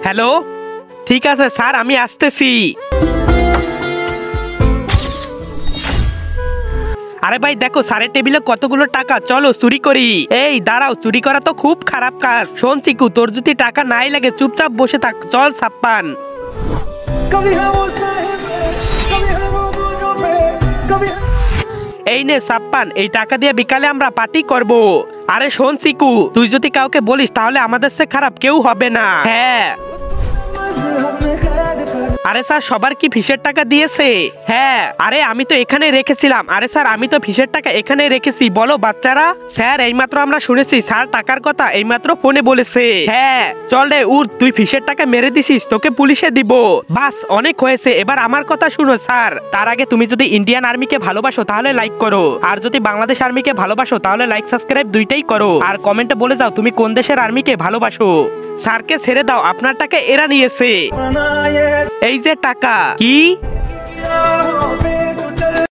Hello, ঠিক আছে sir, আমি আসতেছি। আরে ভাই দেখো, স্যারের টেবিলে কতগুলো টাকা, চলো চুরি করি। এই দাঁড়াও, চুরি করা তো খুব খারাপ কাজ। শোন চিকু, তোর যদি টাকা নাই লাগে চুপচাপ বসে থাক, চল ছাপ্পান। এই নে ছাপ্পান, এই টাকা দিয়ে বিকালে আমরা পার্টি করব। আরে শোন চিকু, তুই যদি কাউকে বলিস তাহলে আমাদের সে খারাপ কেউ হবে না। হ্যাঁ। আরে স্যার, সবার কি ফিসের টাকা দিয়েছে? হ্যাঁ। আরে আমি তো এখানে রেখেছিলাম। আরে স্যার, আমি তো ফিসের টাকা এখানে রেখেছি, বলো বাচ্চারা। স্যার, এইমাত্র আমরা শুনেছি স্যার টাকার কথা এইমাত্র ফোনে বলেছে। হ্যাঁ চল রে উঠ, তুই ফিসের টাকা মেরে দিছিস, তোকে পুলিশে দিব। বাস অনেক হয়েছে, এবার আমার কথা শুনো স্যার। তার আগে তুমি যদি ইন্ডিয়ান আর্মিকে ভালোবাসো তাহলে লাইক করো, আর যদি বাংলাদেশ আর্মিকে ভালোবাসো তাহলে লাইক সাবস্ক্রাইব দুইটাই করো, আর কমেন্টে বলে যাও তুমি কোন দেশের আর্মিকে ভালোবাসো। স্যারকে ছেড়ে দাও, আপনার টাকা এরা নিয়েছে। এই যে টাকা। কি?